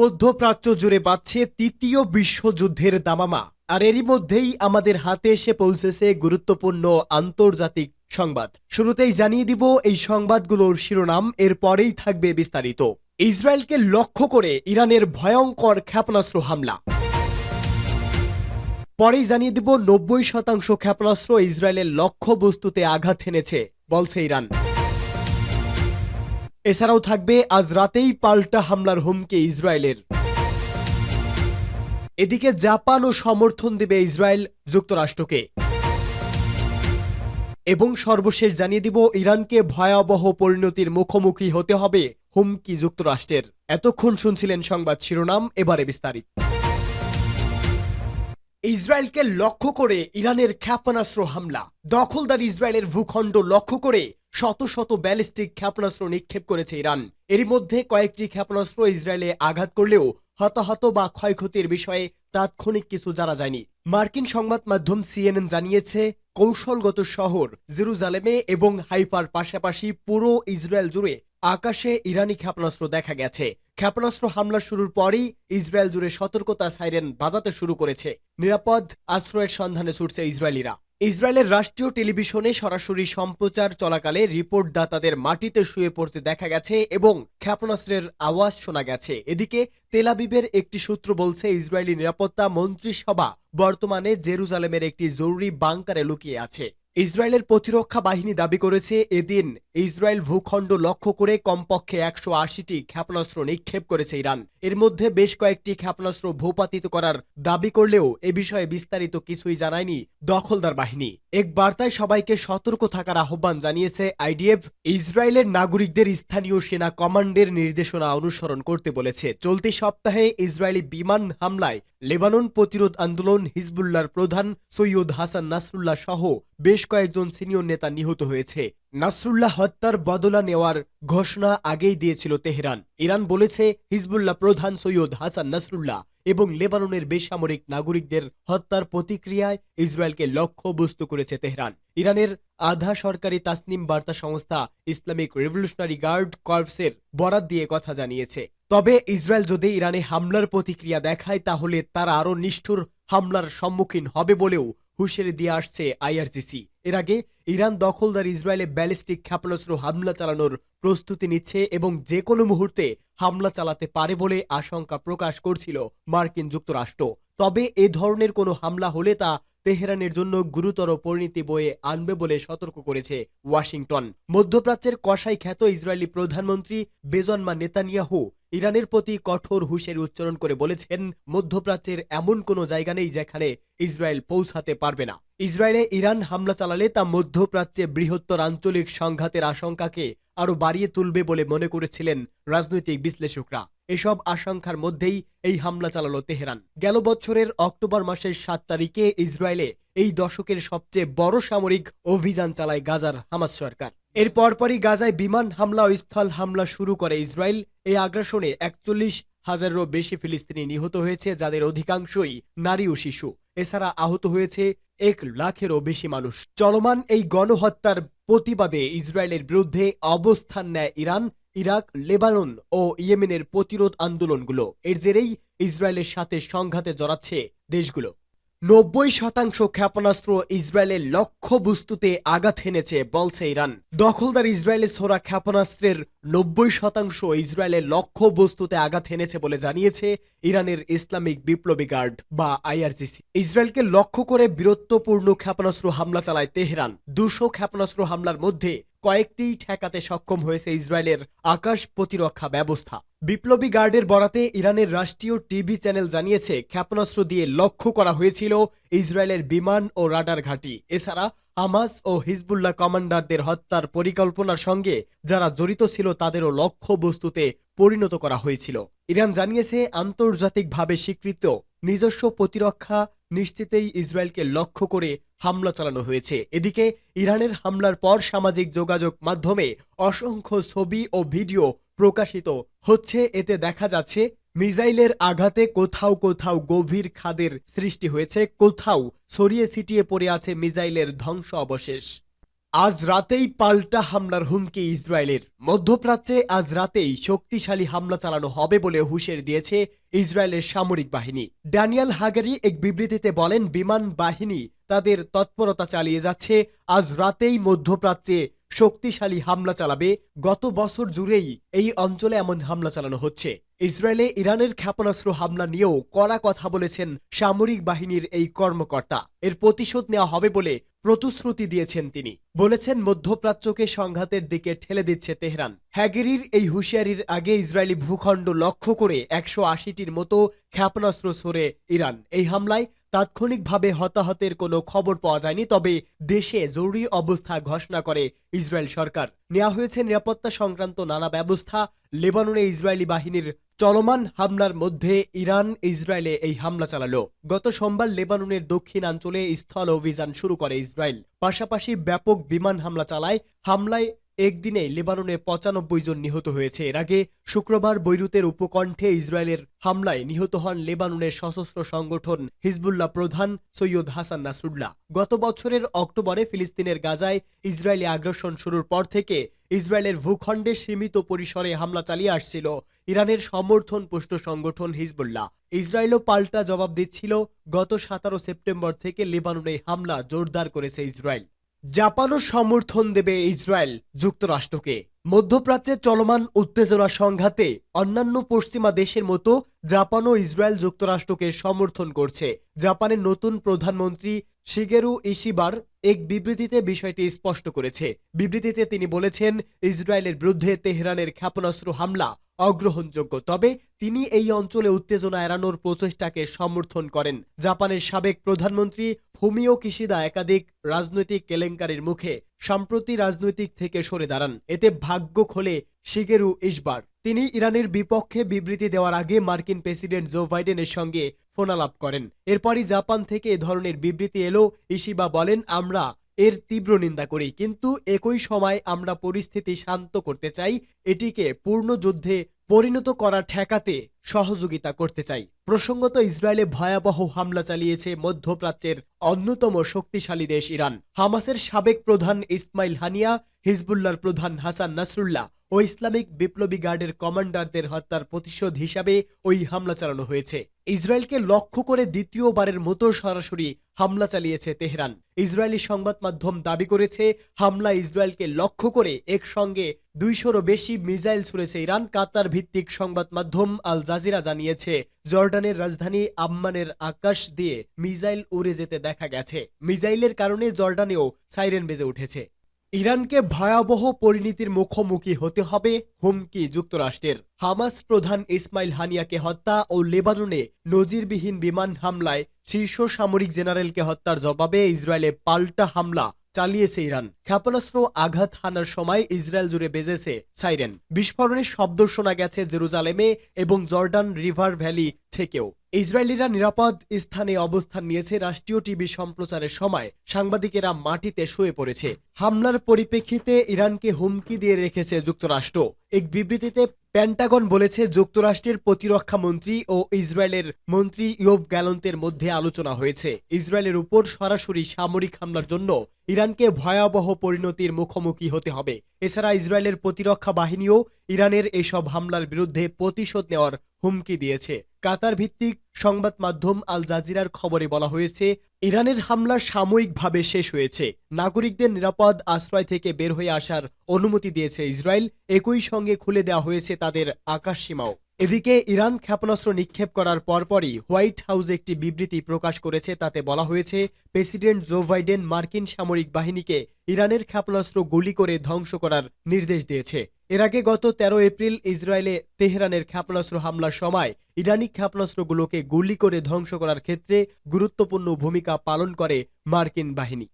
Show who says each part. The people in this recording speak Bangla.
Speaker 1: মধ্যপ্রাচ্য জুড়ে বাজছে তৃতীয় বিশ্বযুদ্ধের দামামা। আর এরই মধ্যেই আমাদের হাতে এসে পৌঁছেছে গুরুত্বপূর্ণ আন্তর্জাতিক সংবাদ। শুরুতেই জানিয়ে দিব এই সংবাদগুলোর শিরোনাম, এরপরেই থাকবে বিস্তারিত। ইসরায়েলকে লক্ষ্য করে ইরানের ভয়ঙ্কর ক্ষেপণাস্ত্র হামলা। পরেই জানিয়ে দিব 90% ক্ষেপণাস্ত্র ইসরায়েলের লক্ষ্যবস্তুতে আঘাত হেনেছে বলছে ইরান। এছাড়াও থাকবে আজ রাতেই পাল্টা হামলার হুমকি ইসরায়েলের। এদিকে জাপানও সমর্থন দেবে ইসরায়েল যুক্তরাষ্ট্রকে। এবং সর্বশেষ জানিয়ে দিব ইরানকে ভয়াবহ পরিণতির মুখোমুখি হতে হবে হুমকি যুক্তরাষ্ট্রের। এতক্ষণ শুনছিলেন সংবাদ শিরোনাম, এবারে বিস্তারিত। ইসরায়েলকে লক্ষ্য করে ইরানের ক্ষেপণাস্ত্র হামলা। দখলদার ইসরায়েলের ভূখণ্ড লক্ষ্য করে শত শত ব্যালিস্টিক ক্ষেপণাস্ত্র নিক্ষেপ করেছে ইরান। এরই মধ্যে কয়েকটি ক্ষেপণাস্ত্র ইসরায়েলে আঘাত করলেও হতাহত বা ক্ষয়ক্ষতির বিষয়ে তাৎক্ষণিক কিছু জানা যায়নি। মার্কিন সংবাদ মাধ্যম সিএনএন জানিয়েছে, কৌশলগত শহর জেরুজালেমে এবং হাইফার পাশাপাশি পুরো ইসরায়েল জুড়ে আকাশে ইরানি ক্ষেপণাস্ত্র দেখা গেছে। ক্ষেপণাস্ত্র হামলা শুরুর পরই ইসরায়েল জুড়ে সতর্কতা সাইরেন বাজাতে শুরু করেছে। নিরাপদ আশ্রয়ের সন্ধানে ছুটছে ইসরায়েলিরা। ইসরায়েলের রাষ্ট্রীয় টেলিভিশনে সরাসরি সম্প্রচার চলাকালে রিপোর্টদাতাদের মাটিতে শুয়ে পড়তে দেখা গেছে এবং ক্ষেপণাস্ত্রের আওয়াজ শোনা গেছে। এদিকে তেল আবিবের একটি সূত্র বলছে, ইসরায়েলি নিরাপত্তা মন্ত্রিসভা বর্তমানে জেরুজালেমের একটি জরুরি বাংকারে লুকিয়ে আছে। ইসরায়েলের প্রতিরক্ষা বাহিনী দাবি করেছে, এদিন ইসরায়েল ভূখণ্ড লক্ষ্য করে কমপক্ষে 180টি ক্ষেপণাস্ত্র নিক্ষেপ করেছে ইরান। এর মধ্যে বেশ কয়েকটি ক্ষেপণাস্ত্র ভূপাতিত করার দাবি করলেও এ বিষয়ে বিস্তারিত কিছুই জানায়নি দখলদার বাহিনী। এক বার্তায় সবাইকে সতর্ক থাকার আহ্বান জানিয়েছে আইডিএফ। ইসরায়েলের নাগরিকদের স্থানীয় সেনা কমান্ডের নির্দেশনা অনুসরণ করতে বলেছে। চলতি সপ্তাহে ইসরায়েলি বিমান হামলায় লেবানন প্রতিরোধ আন্দোলন হিজবুল্লাহর প্রধান সৈয়দ হাসান নাসরুল্লাহ সহ বেশ কয়েকজন সিনিয়র নেতা নিহত হয়েছে। নাসরুল্লাহ হত্যার বদলা নেওয়ার ঘোষণা আগেই দিয়েছিল তেহরান। ইরান বলেছে, হিজবুল্লাহ প্রধান সৈয়দ হাসান নাসরুল্লাহ এবং লেবাননের বেসামরিক নাগরিকদের হত্যার প্রতিক্রিয়ায় ইসরায়েলকে লক্ষ্যবস্তু করেছে তেহরান। ইরানের আধা সরকারি তাসনিম বার্তা সংস্থা ইসলামিক রেভলিউশনারি গার্ড কর্পসের বরাত দিয়ে কথা জানিয়েছে। তবে ইসরায়েল যদি ইরানে হামলার প্রতিক্রিয়া দেখায় তাহলে তারা আরও নিষ্ঠুর হামলার সম্মুখীন হবে বলেও হুঁশিয়ারি দিয়ে আসছে আইআরজিসি। এর আগে ইরান দখলদার ইসরায়েলে ব্যালিস্টিক ক্ষেপণাস্ত্র হামলা চালানোর প্রস্তুতি নিচ্ছে এবং যে কোনো মুহূর্তে হামলা চালাতে পারে বলে আশঙ্কা প্রকাশ করছিল মার্কিন যুক্তরাষ্ট্র। তবে এ ধরনের কোনো হামলা হলে তা তেহরানের জন্য গুরুতর পরিণতি বয়ে আনবে বলে সতর্ক করেছে ওয়াশিংটন। মধ্যপ্রাচ্যের কসাই খ্যাত ইসরায়েলি প্রধানমন্ত্রী বেঞ্জামিন নেতানিয়াহু ইরানের প্রতি কঠোর হুঁশিয়ারি উচ্চারণ করে বলেছেন, মধ্যপ্রাচ্যের এমন কোনো জায়গা নেই যেখানে ইসরায়েল পৌঁছাতে পারবে না। ইসরায়েলে ইরান হামলা চালালে তা মধ্যপ্রাচ্যে বৃহত্তর আঞ্চলিক সংঘাতের আশঙ্কাকে আরও বাড়িয়ে তুলবে বলে মনে করেছিলেন রাজনৈতিক বিশ্লেষকরা। এসব আশঙ্কার মধ্যেই এই হামলা চালালো তেহরান। গেল বছরের অক্টোবর মাসের 7 তারিখে ইসরায়েলে এই দশকের সবচেয়ে বড় সামরিক অভিযান চালায় গাজার হামাস সরকার। এর পরপরই গাজায় বিমান হামলা ও স্থল হামলা শুরু করে ইসরায়েল। এই আগ্রাসনে 41,000-এরও বেশি ফিলিস্তিনি নিহত হয়েছে, যাদের অধিকাংশই নারী ও শিশু। এছাড়া আহত হয়েছে 1 লাখেরও বেশি মানুষ। চলমান এই গণহত্যার প্রতিবাদে ইসরায়েলের বিরুদ্ধে অবস্থান নেয় ইরান, ইরাক, লেবানন ও ইয়েমেনের প্রতিরোধ আন্দোলনগুলো। এর জেরেই ইসরায়েলের সাথে সংঘাতে জড়াচ্ছে দেশগুলো। 90% ক্ষেপণাস্ত্র ইসরায়েলের লক্ষ্যবস্তুতে আঘাত হেনেছে বলছে ইরান। দখলদার ইসরায়েলে ছোড়া ক্ষেপণাস্ত্রের 90% ইসরায়েলের লক্ষ্যবস্তুতে আঘাত হেনেছে বলে জানিয়েছে ইরানের ইসলামিক বিপ্লবী গার্ড বা আইআরজিসি। ইসরায়েলকে লক্ষ্য করে বীরত্বপূর্ণ ক্ষেপণাস্ত্র হামলা চালায় তেহরান। 200 ক্ষেপণাস্ত্র হামলার মধ্যে কয়েকটি ঠেকাতে সক্ষম হয়েছে ইসরায়েলের আকাশ প্রতিরক্ষা ব্যবস্থা। বিপ্লবী গার্ডের বরাতে ইরানের রাষ্ট্রীয় টিভি চ্যানেল জানিয়েছে, ক্ষেপণাস্ত্র দিয়ে লক্ষ্য করা হয়েছিল ইসরায়েলের বিমান ও রাডার ঘাঁটি। এছাড়া হামাস ও হিজবুল্লাহ কমান্ডারদের হত্যার পরিকল্পনার সঙ্গে যারা জড়িত ছিল তাদেরও লক্ষ্যবস্তুতে পরিণত করা হয়েছিল। ইরান জানিয়েছে, আন্তর্জাতিকভাবে স্বীকৃত নিজস্ব প্রতিরক্ষা নিশ্চিতেই ইসরায়েলকে লক্ষ্য করে হামলা চালানো হয়েছে। এদিকে ইরানের হামলার পর সামাজিক যোগাযোগ মাধ্যমে অসংখ্য ছবি ও ভিডিও প্রকাশিত হচ্ছে। এতে দেখা যাচ্ছে মিসাইলের আঘাতে কোথাও কোথাও গভীর খাদের সৃষ্টি হয়েছে, কোথাও ছড়িয়ে ছিটিয়ে পড়ে আছে মিসাইলের ধ্বংস অবশেষ। আজ রাতেই পাল্টা হামলার হুমকি ইসরায়েলের। মধ্যপ্রাচ্যে আজ রাতেই শক্তিশালী হামলা চালানো হবে বলে হুঁশিয়ারি দিয়েছে ইসরায়েলের সামরিক বাহিনী। ড্যানিয়েল হাগারি এক বিবৃতিতে বলেন, বিমান বাহিনী তাদের তৎপরতা চালিয়ে যাচ্ছে। আজ রাতেই মধ্যপ্রাচ্যে শক্তিশালী হামলা চালাবে। গত বছর জুড়েই এই অঞ্চলে এমন হামলা চালানো হচ্ছে। ইসরায়েলে ইরানের ক্ষেপণাস্ত্র হামলা নিয়েও কড়া কথা বলেছেন সামরিক বাহিনীর এই কর্মকর্তা। এর প্রতিশোধ নেওয়া হবে বলে প্রতিশ্রুতি দিয়েছেন তিনি। বলেছেন, মধ্যপ্রাচ্যকে সংঘাতের দিকে ঠেলে দিচ্ছে তেহরান। হ্যাগেরির এই হুঁশিয়ারির আগে ইসরায়েলি ভূখণ্ড লক্ষ্য করে ১৮০টির মতো ক্ষেপণাস্ত্র ছোড়ে ইরান। এই হামলায় তাৎক্ষণিকভাবে হতাহতের কোনো খবর পাওয়া যায়নি, তবে দেশে জরুরি অবস্থা ঘোষণা করে ইসরায়েল সরকার। নেওয়া হয়েছে নিরাপত্তা সংক্রান্ত নানা ব্যবস্থা। লেবাননে ইসরায়েলি বাহিনীর চলমান হামলার মধ্যে ইরান ইসরায়েলে এই হামলা চালালো। গত সোমবার লেবাননের দক্ষিণাঞ্চলে স্থল অভিযান শুরু করে ইসরায়েল। পাশাপাশি ব্যাপক বিমান হামলা চালায়। হামলায় একদিনে লেবাননে ৯৫ জন নিহত হয়েছে। এর আগে শুক্রবার বৈরুতের উপকণ্ঠে ইসরায়েলের হামলায় নিহত হন লেবাননের সশস্ত্র সংগঠন হিজবুল্লাহ প্রধান সৈয়দ হাসান নাসরুল্লাহ। গত বছরের অক্টোবরে ফিলিস্তিনের গাজায় ইসরায়েলি আগ্রাসন শুরুর পর থেকে ইসরায়েলের ভূখণ্ডে সীমিত পরিসরে হামলা চালিয়ে আসছিল ইরানের সমর্থনপুষ্ট সংগঠন হিজবুল্লাহ। ইসরায়েলও পাল্টা জবাব দিচ্ছিল। গত ১৭ সেপ্টেম্বর থেকে লেবাননে হামলা জোরদার করেছে ইসরায়েল। জাপানও সমর্থন দেবে ইসরায়েল যুক্তরাষ্ট্রকে। মধ্যপ্রাচ্যে চলমান উত্তেজনা সংঘাতে অন্যান্য পশ্চিমা দেশের মতো জাপানও ইসরায়েল যুক্তরাষ্ট্রকে সমর্থন করছে। জাপানের নতুন প্রধানমন্ত্রী শিগেরু ইশিবার এক বিবৃতিতে বিষয়টি স্পষ্ট করেছে। বিবৃতিতে তিনি বলেছেন, ইসরায়েলের বিরুদ্ধে তেহরানের ক্ষেপণাস্ত্র হামলা অগ্রহণযোগ্য, তবে তিনি এই অঞ্চলে উত্তেজনা এড়ানোর প্রচেষ্টাকে সমর্থন করেন। জাপানের সাবেক প্রধানমন্ত্রী ফুমিও কিশিদা একাধিক রাজনৈতিক কেলেঙ্কারির মুখে সম্প্রতি রাজনৈতিক থেকে সরে দাঁড়ান। এতে ভাগ্য খোলে শিগেরু ইশবার। তিনি ইরানের বিপক্ষে বিবৃতি দেওয়ার আগে মার্কিন প্রেসিডেন্ট জো বাইডেনের সঙ্গে ফোনালাপ করেন। এরপরই জাপান থেকে এ ধরনের বিবৃতি এলো। ইশিবা বলেন, আমরা এর তীব্র নিন্দা করি, কিন্তু একই সময় আমরা পরিস্থিতি শান্ত করতে চাই, এটিকে পূর্ণ যুদ্ধে পরিণত করা ঠেকাতে সহযোগিতা করতে চাই। প্রসঙ্গত, ইসরায়েলে ভয়াবহ হামলা চালিয়েছে মধ্যপ্রাচ্যের অন্যতম শক্তিশালী দেশ ইরান। হামাসের সাবেক প্রধান ইসমাইল হানিয়া, হিজবুল্লাহর প্রধান হাসান নাসরুল্লাহ ও ইসলামিক বিপ্লবী গার্ডের কমান্ডারদের হত্যার প্রতিশোধ হিসাবে ওই হামলা চালানো হয়েছে। ইসরায়েলকে লক্ষ্য করে দ্বিতীয়বারের মতো সরাসরি হামলা চালিয়েছে তেহরান। ইসরায়েলি সংবাদ মাধ্যম দাবি করেছে, হামলা ইসরায়েলকে লক্ষ্য করে একসঙ্গে ২০০রও বেশি মিসাইল ছুড়েছে ইরান। কাতার ভিত্তিক সংবাদ মাধ্যম আল জাজিরা জানিয়েছে, জর্ডানের রাজধানী আম্মানের আকাশ দিয়ে মিসাইল উড়ে যেতে দেখা গেছে। মিসাইলের কারণে জর্ডানেও সাইরেন বেজে উঠেছে। ইরানকে ভয়াবহ পরিণতির মুখোমুখি হতে হবে হুমকি যুক্তরাষ্ট্রের। হামাস প্রধান ইসমাইল হানিয়াকে হত্যা ও লেবাননে নজিরবিহীন বিমান হামলায় শীর্ষ সামরিক জেনারেলকে হত্যার জবাবে ইসরায়েলে পাল্টা হামলা চালিয়েছে ইরান। ক্ষেপণাস্ত্র আঘাত হানার সময় ইসরায়েল জুড়ে বেজেছে সাইরেন। বিস্ফোরণের শব্দ শোনা গেছে জেরুজালেমে এবং জর্ডান রিভার ভ্যালি থেকেও। ইসরায়েলিরা নিরাপদ স্থানে অবস্থান নিয়েছে। রাষ্ট্রীয় টিভি সম্প্রচারের সময় সাংবাদিকেরা মাটিতে শুয়ে পড়েছে। হামলার পরিপ্রেক্ষিতে ইরানকে হুমকি দিয়ে রেখেছে যুক্তরাষ্ট্র। এক বিবৃতিতে পেন্টাগন বলেছে, যুক্তরাষ্ট্রের প্রতিরক্ষা মন্ত্রী ও ইসরায়েলের মন্ত্রী ইয়োব গ্যালন্টের মধ্যে আলোচনা হয়েছে। ইসরায়েলের উপর সরাসরি সামরিক হামলার জন্য ইরানকে ভয়াবহ পরিণতির মুখোমুখি হতে হবে। এছাড়া ইসরায়েলের প্রতিরক্ষা বাহিনীও ইরানের এসব হামলার বিরুদ্ধে প্রতিশোধ নেওয়ার হুমকি দিয়েছে। কাতার ভিত্তিক সংবাদ মাধ্যম আল জাজিরার খবরে বলা হয়েছে, ইরানের হামলা সাময়িকভাবে শেষ হয়েছে। নাগরিকদের নিরাপদ আশ্রয় থেকে বের হয়ে আসার অনুমতি দিয়েছে ইসরায়েল। একই সঙ্গে খুলে দেওয়া হয়েছে তাদের আকাশসীমাও। এদিকে ইরান ক্ষেপণাস্ত্র নিক্ষেপ করার পরপরই হোয়াইট হাউস একটি বিবৃতি প্রকাশ করেছে। তাতে বলা হয়েছে, প্রেসিডেন্ট জো বাইডেন মার্কিন সামরিক বাহিনীকে ইরানের ক্ষেপণাস্ত্র গুলি করে ধ্বংস করার নির্দেশ দিয়েছে। এর আগে গত ১৩ এপ্রিল ইসরায়েলে তেহরানের ক্ষেপণাস্ত্র হামলার সময় ইরানি ক্ষেপণাস্ত্রগুলোকে গুলি করে ধ্বংস করার ক্ষেত্রে গুরুত্বপূর্ণ ভূমিকা পালন করে মার্কিন বাহিনী।